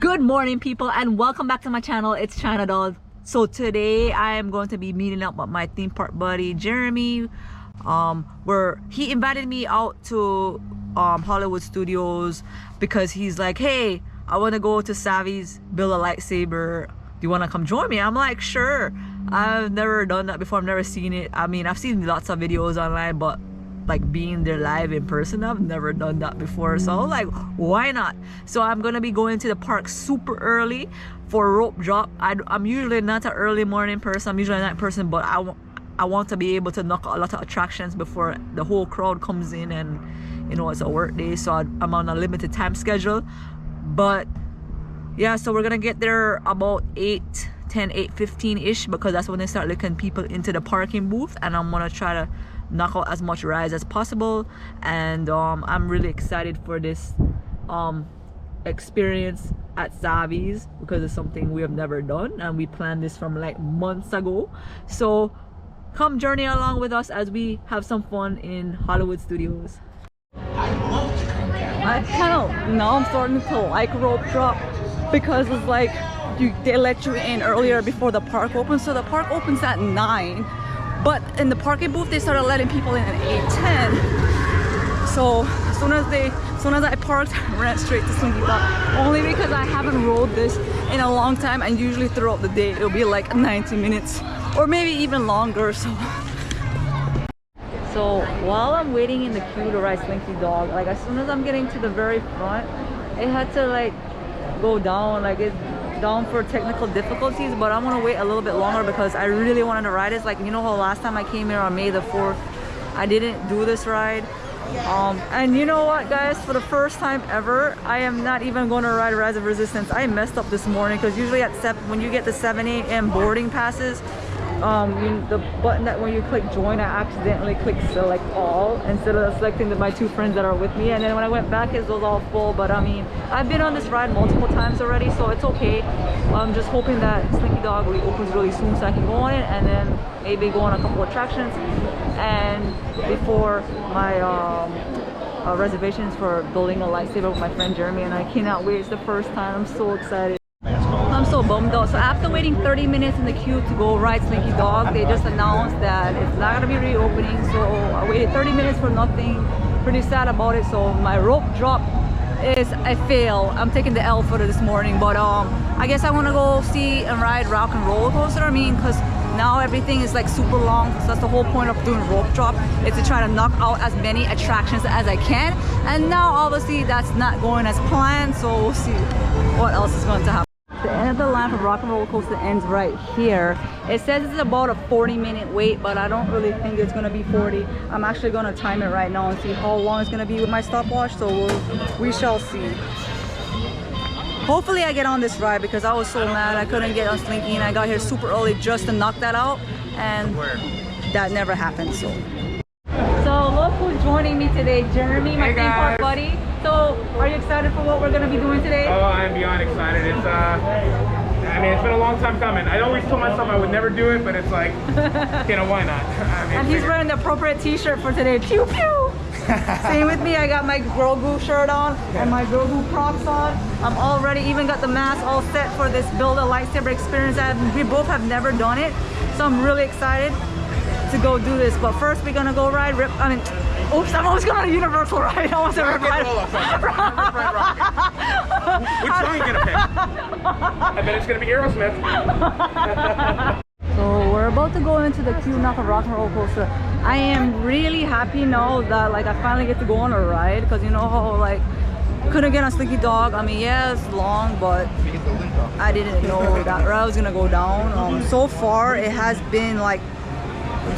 Good morning, people, and welcome back to my channel. It's China Doll. So today I am going to be meeting up with my theme park buddy Jeremy, where he invited me out to Hollywood Studios because he's like, hey, I want to go to Savis, build a lightsaber. Do you want to come join me? I'm like, sure. I've never done that before. I've never seen it. I mean, I've seen lots of videos online, but like being there live in person, I've never done that before. So I'm like, why not? So I'm gonna be going to the park super early for a rope drop. I'm usually not an early morning person. I'm usually a night person, but I want to be able to knock out a lot of attractions before the whole crowd comes in, and you know, it's a work day, so I'm on a limited time schedule. But yeah, so we're gonna get there about 8:15 ish, because that's when they start looking people into the parking booth, and I'm gonna try to knock out as much rides as possible. And I'm really excited for this experience at Savis because it's something we have never done, and we planned this from like months ago. So come journey along with us as we have some fun in Hollywood Studios. I kind of now I'm starting to like rope drop because it's like they let you in earlier before the park opens. So the park opens at 9, but in the parking booth they started letting people in at 8:10. So as soon as I parked, I ran straight to Slinky only because I haven't rode this in a long time, and usually throughout the day it'll be like 90 minutes or maybe even longer. So while I'm waiting in the queue to ride Slinky Dog, like as soon as I'm getting to the very front, it had to like go down, like it's down for technical difficulties, but I'm gonna wait a little bit longer because I really wanted to ride it. Like, you know how last time I came here on May the 4th, I didn't do this ride. And you know what, guys, for the first time ever, I am not even going to ride Rise of Resistance. I messed up this morning because usually at 7, when you get the 7 a.m. boarding passes, the button that when you click join, I accidentally clicked select all instead of selecting my 2 friends that are with me, and then when I went back it was all full. But I mean, I've been on this ride multiple times already, so it's okay. I'm just hoping that Slinky Dog really opens really soon so I can go on it, and then maybe go on a couple attractions and before my reservations for building a lightsaber with my friend Jeremy. And I cannot wait. It's the first time. I'm so excited. I'm so bummed out. So after waiting 30 minutes in the queue to go ride Slinky Dog, they just announced that it's not gonna be reopening. So I waited 30 minutes for nothing. Pretty sad about it. So my rope drop is a fail. I'm taking the L for this morning. But I guess I want to go see and ride Rock and Roller Coaster. I mean, because now everything is like super long. So that's the whole point of doing rope drop, is to try to knock out as many attractions as I can. And now obviously that's not going as planned. So we'll see what else is going to happen. The end of the line for Rock and Roller Coaster ends right here. It says it's about a 40-minute wait, but I don't really think it's gonna be 40. I'm actually gonna time it right now and see how long it's gonna be with my stopwatch. So we shall see. Hopefully I get on this ride because I was so mad I couldn't get on Slinky, and I got here super early just to knock that out, and that never happened. So look who's joining me today, Jeremy, my theme park buddy. So, are you excited for what we're going to be doing today? Oh, I'm beyond excited. It's I mean, it's been a long time coming. I always told myself I would never do it, but it's like, you know, why not? I mean, and he's wearing the appropriate t-shirt for today. Pew pew! Same with me. I got my Grogu shirt on and my Grogu Crocs on. I'm already even got the mask all set for this build a lightsaber experience. We both have never done it, so I'm really excited to go do this. But first we're gonna go ride oops, I'm always going on a Universal ride. I want to ride. Which song are you gonna pick? I bet it's gonna be Aerosmith. So we're about to go into the queue now for Rock and Roller Coaster. I am really happy now that like I finally get to go on a ride, because you know how like couldn't get on Slinky Dog. I mean, yeah, it's long, but I didn't know that route was gonna go down. So far it has been like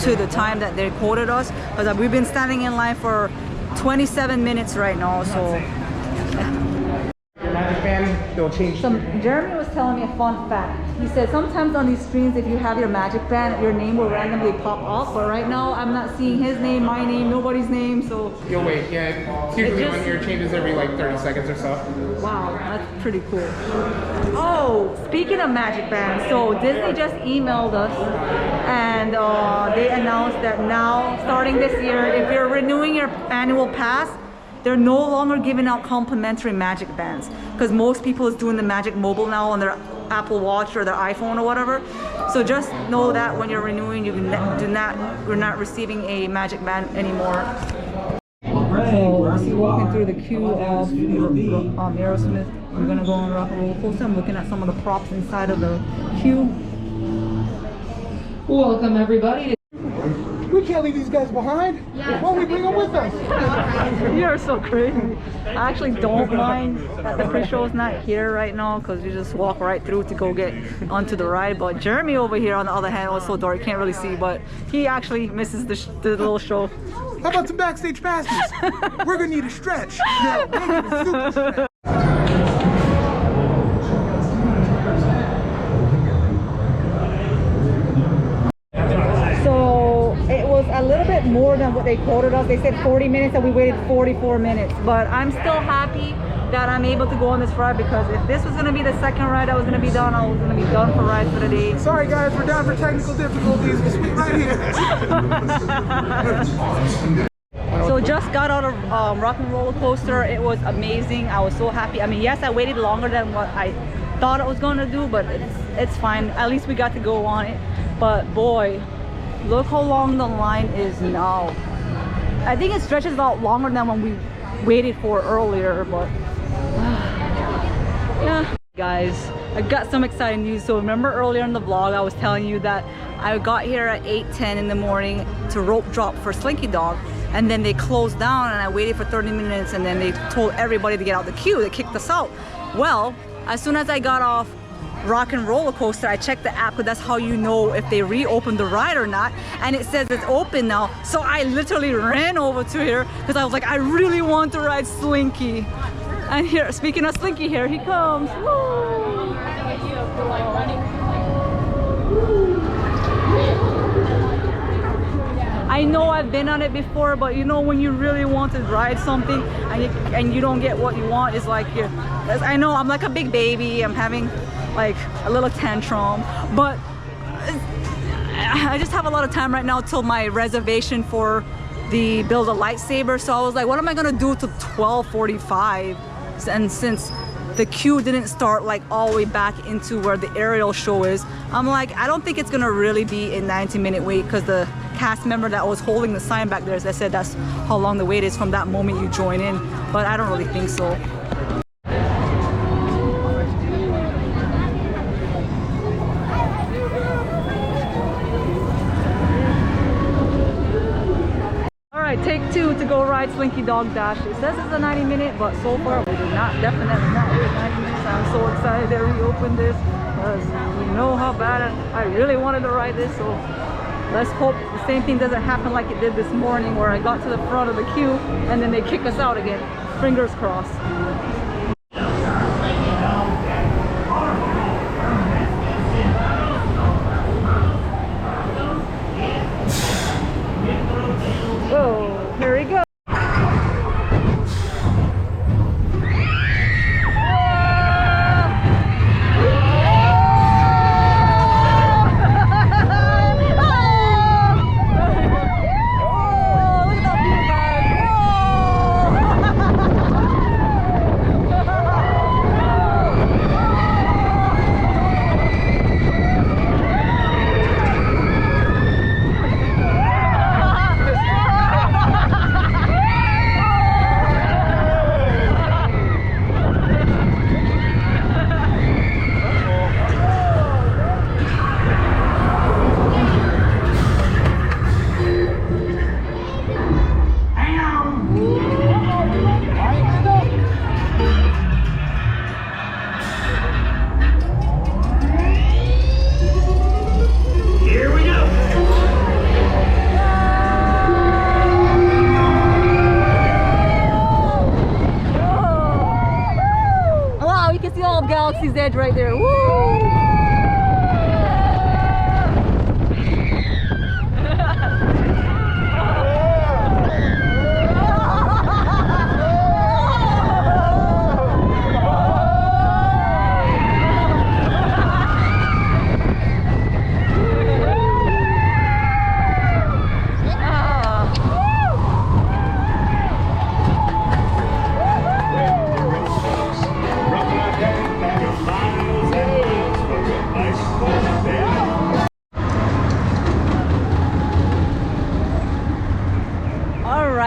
to the time that they quoted us, because we've been standing in line for 27 minutes right now. So They'll change. Jeremy was telling me a fun fact. He said sometimes on these screens, if you have your magic band, your name will randomly pop up, but right now I'm not seeing his name, my name, nobody's name. So you'll wait. Yeah, it's usually one year changes every like 30 seconds or so. Wow, that's pretty cool. Oh, speaking of magic bands, so Disney just emailed us, and they announced that now starting this year, if you're renewing your annual pass, they're no longer giving out complimentary magic bands because most people is doing the Magic Mobile now on their Apple Watch or their iPhone or whatever. So just know that when you're renewing, you're not receiving a magic band anymore. So see, walking through the queue of Aerosmith, we're gonna go on Rock and Roller Coaster. I'm looking at some of the props inside of the queue. Welcome everybody. We can't leave these guys behind. Why don't we bring them with us? You're so crazy. I actually don't mind that the pre-show is not here right now because you just walk right through to go get onto the ride. But Jeremy over here, on the other hand, was so dark, you can't really see, but he actually misses the little show. How about some backstage passes? We're gonna need a stretch. Yeah, we're gonna need a super stretch. A little bit more than what they quoted us. They said 40 minutes and we waited 44 minutes, but I'm still happy that I'm able to go on this ride because if this was going to be the second ride I was going to be done, I was going to be done for rides for the day. Sorry guys, we're down for technical difficulties. Just wait right here. So just got out of Rock and Roller Coaster. It was amazing. I was so happy. I mean, yes, I waited longer than what I thought I was going to do, but it's fine. At least we got to go on it. But boy, look how long the line is now. I think it stretches out longer than when we waited for earlier, but yeah. Guys, I got some exciting news. So remember earlier in the vlog, I was telling you that I got here at 8:10 in the morning to rope drop for Slinky Dog, and then they closed down and I waited for 30 minutes and then they told everybody to get out the queue. They kicked us out. Well, as soon as I got off Rock and Roller Coaster, I checked the app because that's how you know if they reopened the ride or not, and it says it's open now. So I literally ran over to here because I was like, I really want to ride Slinky. And here, speaking of Slinky, here he comes. Woo! I know I've been on it before, but you know when you really want to ride something and you don't get what you want, it's like I know I'm like a big baby. I'm having like a little tantrum, but I just have a lot of time right now till my reservation for the build a lightsaber. So I was like, what am I gonna do till 12:45? And since the queue didn't start like all the way back into where the aerial show is, I'm like, I don't think it's gonna really be a 90-minute wait because the cast member that was holding the sign back there, that said that's how long the wait is from that moment you join in, but I don't really think so. Take two to go ride Slinky Dog Dash. It says it's a 90-minute, but so far we did definitely not wait 90 minutes. I'm so excited they reopened this because you know how bad I really wanted to ride this. So let's hope the same thing doesn't happen like it did this morning where I got to the front of the queue and then they kick us out again. Fingers crossed. Whoa, here we go. Galaxy's Edge right there. Woo!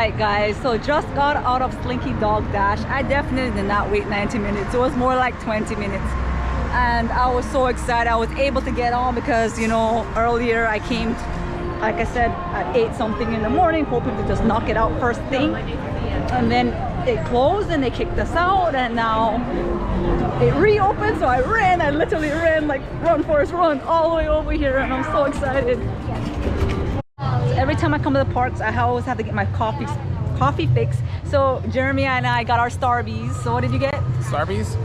right, guys, so just got out of Slinky Dog Dash. I definitely did not wait 90 minutes. It was more like 20 minutes. And I was so excited. I was able to get on because, you know, earlier I came, like I said, at 8 something in the morning, hoping to just knock it out first thing. And then it closed and they kicked us out, and now it reopened, so I literally ran, like run Forrest run all the way over here, and I'm so excited. So every time I come to the parks, I always have to get my coffee fix. So Jeremy and I got our Starbies. So what did you get? Starbies?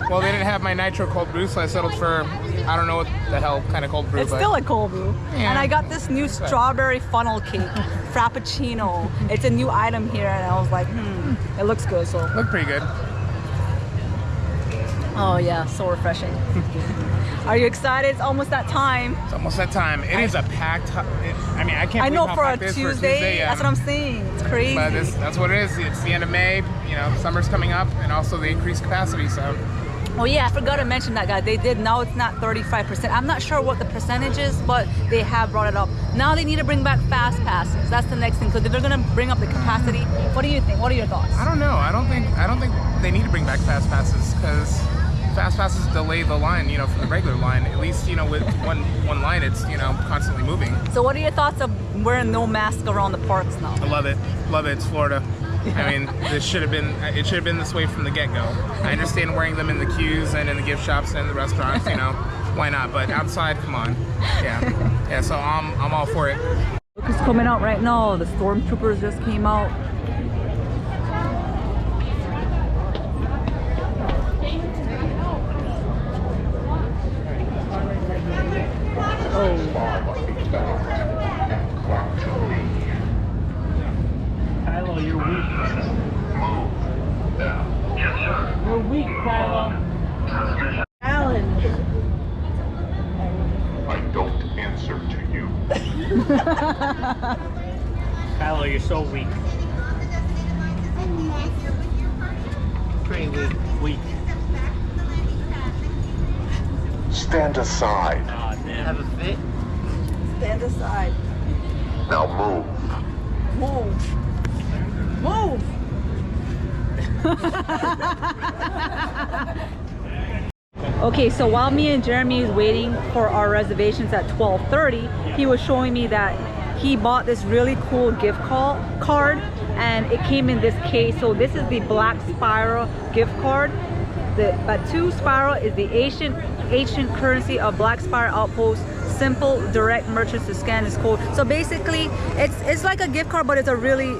Well, they didn't have my nitro cold brew, so I settled for, I don't know what the hell kind of cold brew. It's still a cold brew. Yeah. And I got this new strawberry funnel cake, Frappuccino. It's a new item here, and I was like, it looks good. So Looked pretty good. oh yeah, so refreshing. Are you excited? It's almost that time. It's almost that time. It is a packed. I mean, I can't. I know believe how for a packed it is Tuesday. Yeah. That's what I'm saying. It's crazy. But that's what it is. It's the end of May. You know, summer's coming up, and also the increased capacity. So. Oh yeah, I forgot to mention that, guy. They did. Now it's not 35%. I'm not sure what the percentage is, but they have brought it up. Now they need to bring back fast passes. That's the next thing. Because if they're gonna bring up the capacity, what do you think? What are your thoughts? I don't know. I don't think they need to bring back fast passes, because fast passes delay the line, you know, from the regular line. At least, you know, with one line, it's, you know, constantly moving. So what are your thoughts of wearing no mask around the parks now? I love it. Love it. It's Florida. I mean, it should have been this way from the get-go. I understand wearing them in the queues and in the gift shops and the restaurants, you know, why not? But outside, come on. Yeah. So I'm all for it. Look who's coming out right now. The stormtroopers just came out. Kylo, you're weak. You're weak, Kylo. Challenge. I don't answer to you. Kylo, you're so weak. Pretty weak. Weak. Stand aside. Aw, damn. Have a fit? Stand aside. Now move. Move. Move. Okay, so while me and Jeremy is waiting for our reservations at 12:30, he was showing me that he bought this really cool gift card, and it came in this case. So this is the Black Spiral gift card. The Batu Spiral is the ancient currency of Black Spiral Outpost. Simple, direct merchants to scan this code. So basically, it's like a gift card, but it's a really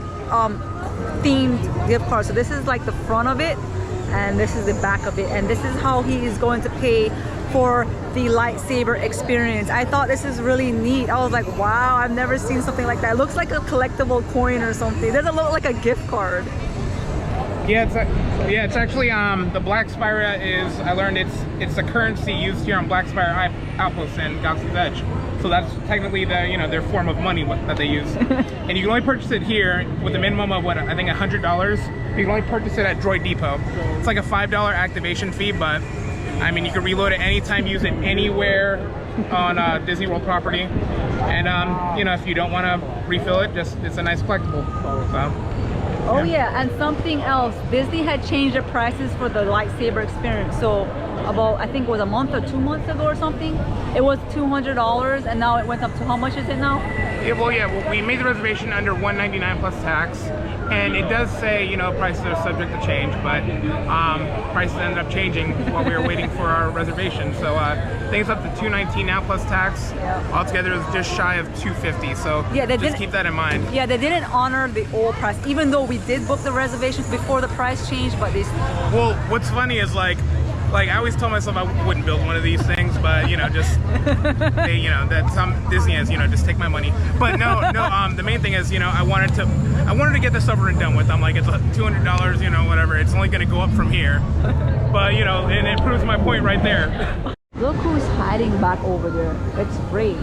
themed gift card. So this is like the front of it, and this is the back of it, and this is how he is going to pay for the lightsaber experience. I thought this is really neat. I was like, wow, I've never seen something like that. It looks like a collectible coin or something. Doesn't look like a gift card. Yeah, it's actually the Black Spira is, I learned it's a currency used here on Black Spire Outpost and Galaxy's Edge. So that's technically their form of money that they use. And you can only purchase it here with a minimum of what, I think $100. You can only purchase it at Droid Depot. It's like a $5 activation fee, but I mean, you can reload it anytime, use it anywhere on Disney World property. And if you don't want to refill it, it's a nice collectible. So. Oh yeah, and something else, Disney had changed the prices for the lightsaber experience. So about, I think it was a month or 2 months ago or something, it was $200, and now it went up to, how much is it now? Well, we made the reservation under $199 plus tax, and it does say, prices are subject to change, but prices ended up changing while we were waiting for our reservation. So I think it's up to $219 now plus tax. Yeah. Altogether, it's just shy of $250. So yeah, just keep that in mind. Yeah, they didn't honor the old price, even though we did book the reservations before the price changed, but they... Well, what's funny is like I always tell myself I wouldn't build one of these things, but just that some Disney has, just take my money. But no, the main thing is, I wanted to get this over and done with. I'm like, it's $200, whatever. It's only going to go up from here. But and it proves my point right there. Look who's hiding back over there. It's Ray.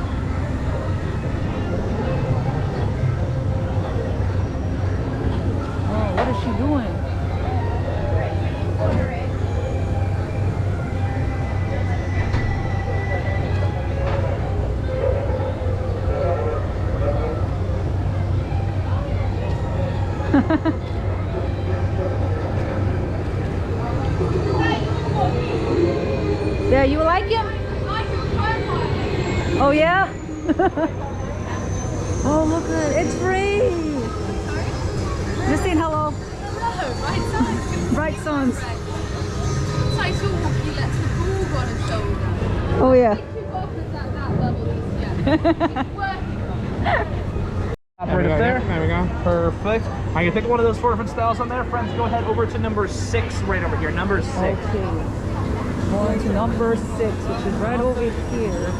Oh, what is she doing? Yeah, you like him? Oh yeah? Oh look at it, it's free! Just saying hello. Hello, right side. Bright suns. Title walk, you let the ball on a shoulder. Oh yeah. I think you've offered at that level, yeah. It's working. Right up there. There we go. Perfect. I can pick one of those 4 different styles on there. Friends, go ahead over to number 6 right over here. Number 6. Okay. Going to number 6, which is right over here.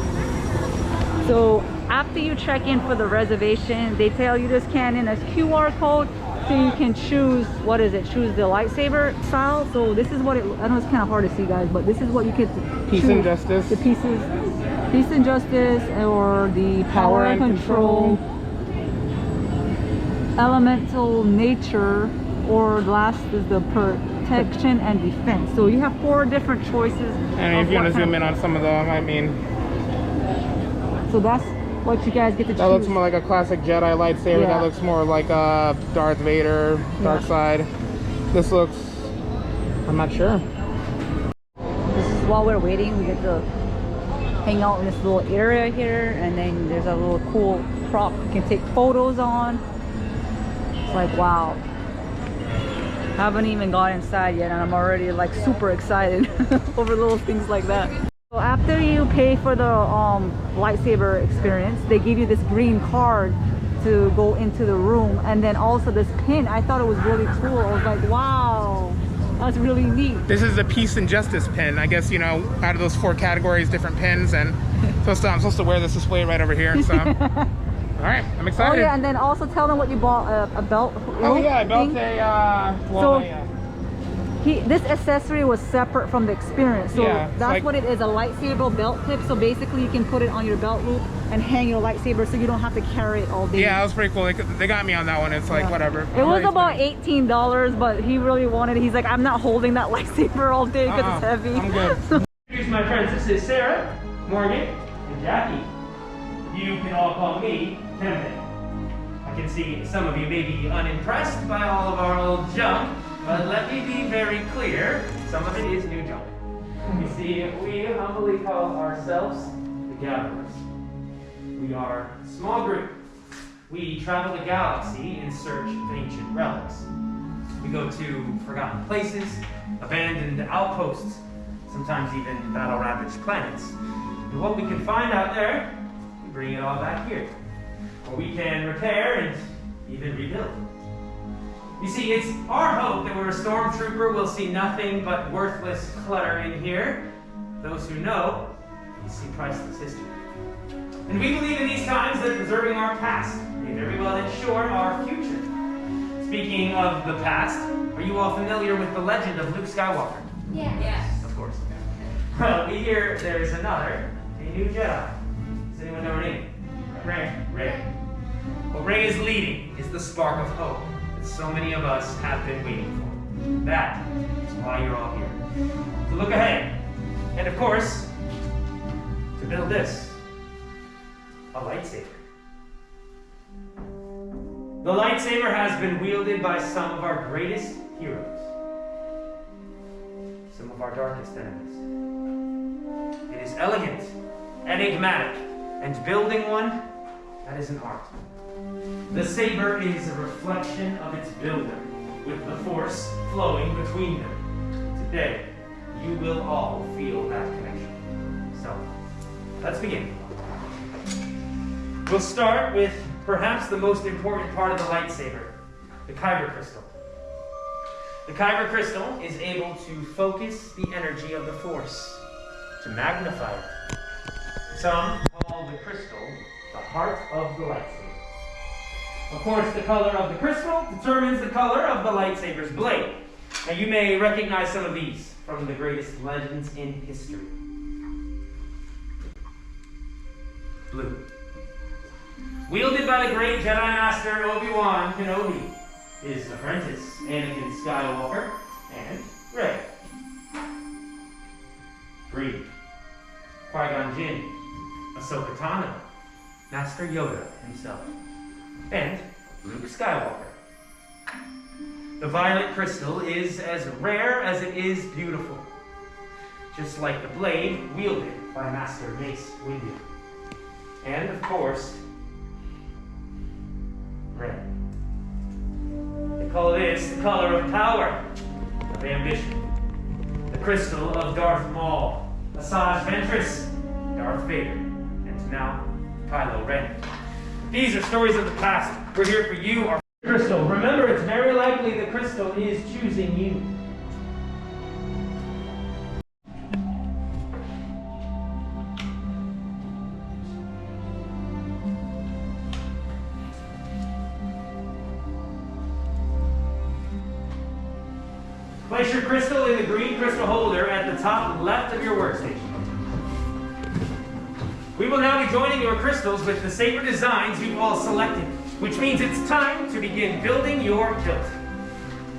So after you check in for the reservation, they tell you to scan in a QR code so you can choose, what is it? Choose the lightsaber style. So this is what it, I know it's kind of hard to see guys, but this is what you get to Peace choose. and Justice. The peace and justice, or the power and control, elemental nature, or last is the protection and defense. So you have 4 different choices. And if you want to zoom in on some of them, I mean, so that's what you guys get to choose. that looks more like a classic Jedi lightsaber. Yeah. That looks more like a Darth Vader, dark side. This looks, I'm not sure. This is while we're waiting, we get to hang out in this little area here, and then there's a little cool prop you can take photos on. It's like, wow. Haven't even got inside yet and I'm already like super excited over little things like that. So after you pay for the lightsaber experience, they give you this green card to go into the room, and then also this pin. I thought it was really cool. I was like, wow, that's really neat. This is the Peace and Justice pin. I guess, you know, out of those 4 categories, different pins, and I'm supposed to wear this display right over here. So, all right, I'm excited. Oh yeah, and then also tell them what you bought, a belt. Oh yeah, I built thing. a, This accessory was separate from the experience, so Yeah, that's like, what it is, a lightsaber belt clip. So basically you can put it on your belt loop and hang your lightsaber so you don't have to carry it all day. yeah, that was pretty cool. They got me on that one. It's like, whatever. It was about $18, but he really wanted it. He's like, I'm not holding that lightsaber all day because it's heavy. I'm good. Introduce my friends. This is Sarah, Morgan, and Jackie. You can all call me Kevin. I can see some of you may be unimpressed by all of our old junk, but let me be very clear, some of it is new junk. You see, we humbly call ourselves the Gatherers. We are a small group. We travel the galaxy in search of ancient relics. We go to forgotten places, abandoned outposts, sometimes even battle-ravaged planets. And what we can find out there, we bring it all back here, where we can repair and even rebuild. You see, it's our hope that where a stormtrooper will see nothing but worthless clutter in here. Those who know, you see priceless history. And we believe in these times that preserving our past may very well ensure our future. Speaking of the past, are you all familiar with the legend of Luke Skywalker? Yes. Of course. Well, we hear there's another, a new Jedi. Does anyone know her name? Rey. What Rey is leading is the spark of hope that so many of us have been waiting for. That is why you're all here. To look ahead, and of course, to build this, a lightsaber. The lightsaber has been wielded by some of our greatest heroes, some of our darkest enemies. It is elegant, enigmatic, and building one, that is an art. The saber is a reflection of its builder, with the force flowing between them. Today, you will all feel that connection. So, let's begin. We'll start with perhaps the most important part of the lightsaber, the kyber crystal. The kyber crystal is able to focus the energy of the force, to magnify it. Some call the crystal the heart of the lightsaber. Of course, the color of the crystal determines the color of the lightsaber's blade. Now, you may recognize some of these from the greatest legends in history. Blue. Wielded by the great Jedi Master Obi-Wan Kenobi, his apprentice Anakin Skywalker, and Rey. Green. Qui-Gon Jinn, Ahsoka Tano, Master Yoda himself, and Luke Skywalker. The violet crystal is as rare as it is beautiful. just like the blade wielded by Master Mace Windu. And of course, red. They call this the color of power, of ambition. The crystal of Darth Maul, Asajj Ventress, Darth Vader, and now Kylo Ren. These are stories of the past. We're here for you, our crystal. Remember, it's very likely the crystal is choosing you. Place your crystal in the green crystal holder at the top left of your workstation. We will now be joining your crystals with the saber designs you've all selected, which means it's time to begin building your hilt.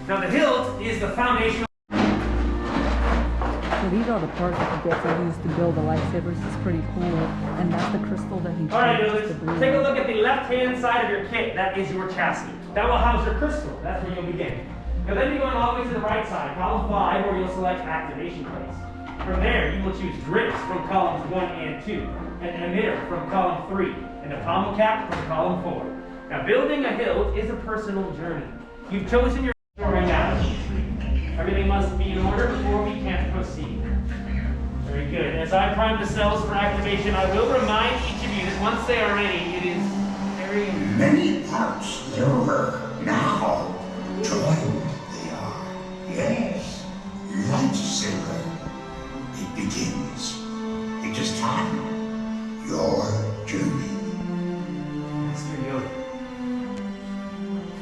Now the hilt is the foundation. So these are the parts that he gets to use to build the lightsabers. It's pretty cool. And that's the crystal that he All right, chooses builders, to blue. take a look at the left-hand side of your kit. That is your chassis. That will house your crystal. That's where you'll begin. You'll then be going all the way to the right side, column 5, where you'll select activation plates. From there, you will choose grips from columns 1 and 2, an emitter from column 3, and a pommel cap from column 4. Now, building a hilt is a personal journey. You've chosen your story now. Everything must be in order before we can proceed. Very good. As I prime the cells for activation, I will remind each of you that once they are ready, it is very Many parts there were. Now, join they are. Yes, lightsaber. It begins. It is time. Your journey. Mr. Yoda.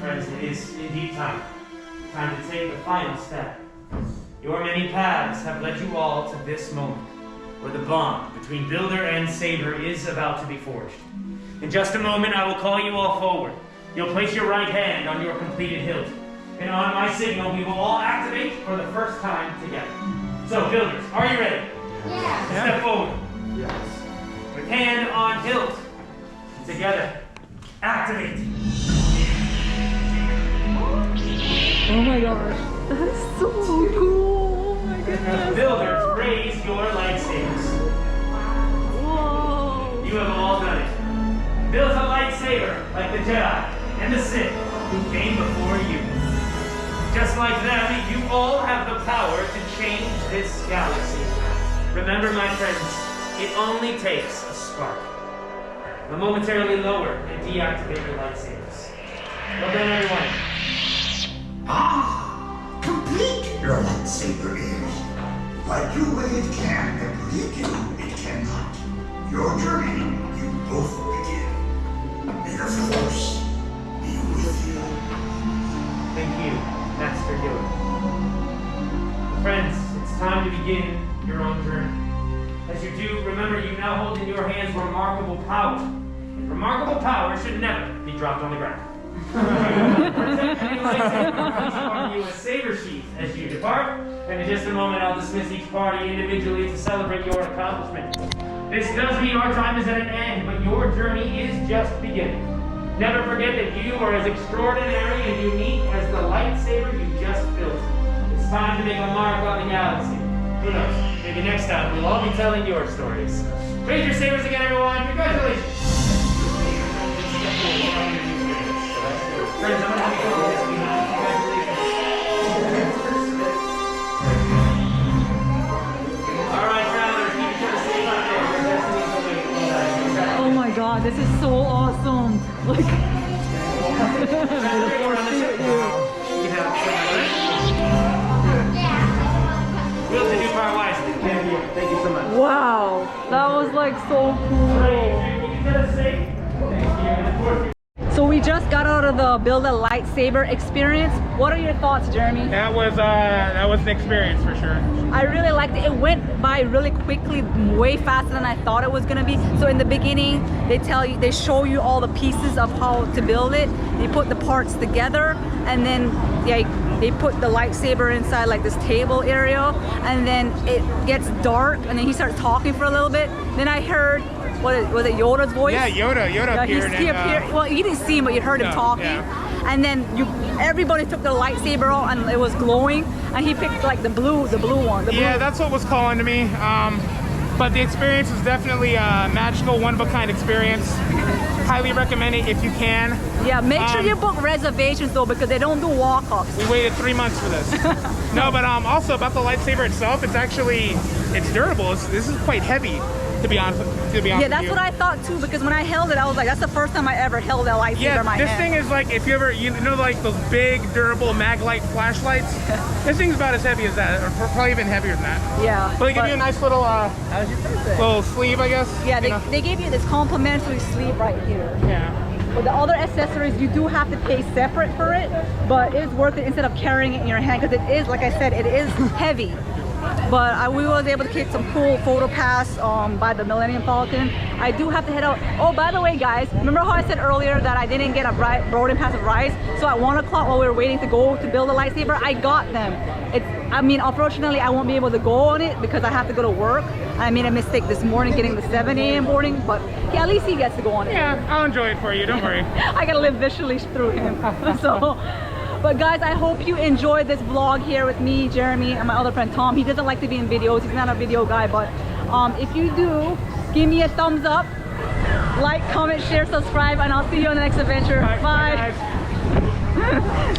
Friends, it is indeed time. Time to take the final step. Your many paths have led you all to this moment, where the bond between builder and saber is about to be forged. In just a moment, I will call you all forward. You'll place your right hand on your completed hilt, and on my signal, we will all activate for the first time together. So, builders, are you ready? Yeah. Step forward. Yes. With hand on hilt. Together. Activate. Oh my gosh. That's so cool. Oh my goodness. Builders, raise your lightsabers. Whoa. You have all done it. Build a lightsaber like the Jedi and the Sith who came before you. Just like them, you all have the power to change this galaxy. Remember, my friends, it only takes a spark. Now momentarily lower and deactivate your lightsabers. Well done, everyone. Ah, complete your lightsaber is. Like you way it can complete you, it cannot. Your journey, you both begin. May the Force be with you. Thank you, Master Yoda. Friends, it's time to begin your own journey. As you do, remember you now hold in your hands remarkable power. And remarkable power should never be dropped on the ground. Protect any lightsaber placed on you a saber sheath as you depart. And in just a moment, I'll dismiss each party individually to celebrate your accomplishment. This does mean our time is at an end, but your journey is just beginning. Never forget that you are as extraordinary and unique as the lightsaber you just built. It's time to make a mark on the galaxy. Who knows? Maybe next time we'll all be telling your stories. Raise your sabers again, everyone. Congratulations. Friends, I'm gonna have to go with this behind. Congratulations. All right, travelers, keep each other safe out there. Your destinies await. Oh my god, this is so awesome. Like, We'll to do power wisely. Thank you so much. wow, that was like so cool. So we just got out of the build a lightsaber experience. What are your thoughts, Jeremy? That was an experience for sure. I really liked it. It went by really quickly, way faster than I thought it was gonna be. So in the beginning, they show you all the pieces of how to build it. You put the parts together, and then they put the lightsaber inside like this table area, and then it gets dark, and then he starts talking for a little bit. Then I heard, was it Yoda's voice? Yeah, Yoda He appeared. appeared. Well, you didn't see him, but you heard him talking. Yeah. And then everybody took their lightsaber off and it was glowing, and he picked like the blue one. Yeah, that's what was calling to me. But the experience is definitely a magical, one-of-a-kind experience. Highly recommend it if you can. Yeah, make sure you book reservations though, because they don't do walk-ups. We waited 3 months for this. No, but also about the lightsaber itself, it's durable. This is quite heavy, to be honest. Yeah, that's what I thought too, because when I held it, I was like, that's the first time I ever held a lightsaber in my hand. This thing is like, if you ever, you know, like those big, durable Maglite flashlights? This thing's about as heavy as that, or probably even heavier than that. Yeah. But they give you a nice little, little sleeve, I guess. Yeah, they gave you this complimentary sleeve right here. Yeah. But the other accessories, you do have to pay separate for it, but it's worth it instead of carrying it in your hand, because it is, like I said, it is heavy. But we was able to get some cool photo pass by the Millennium Falcon. I do have to head out. Oh, by the way, guys, remember how I said earlier that I didn't get a boarding pass of Rise? So at 1 o'clock while we were waiting to go to build a lightsaber, I got them. I mean, unfortunately, I won't be able to go on it because I have to go to work. I made a mistake this morning getting the 7 a.m. boarding, but yeah, at least he gets to go on it. Yeah, I'll enjoy it for you, don't worry. I gotta live visually through him. So. But guys, I hope you enjoyed this vlog here with me, Jeremy, and my other friend Tom. He doesn't like to be in videos. He's not a video guy, but if you do, give me a thumbs up, like, comment, share, subscribe, and I'll see you on the next adventure. Bye. Bye.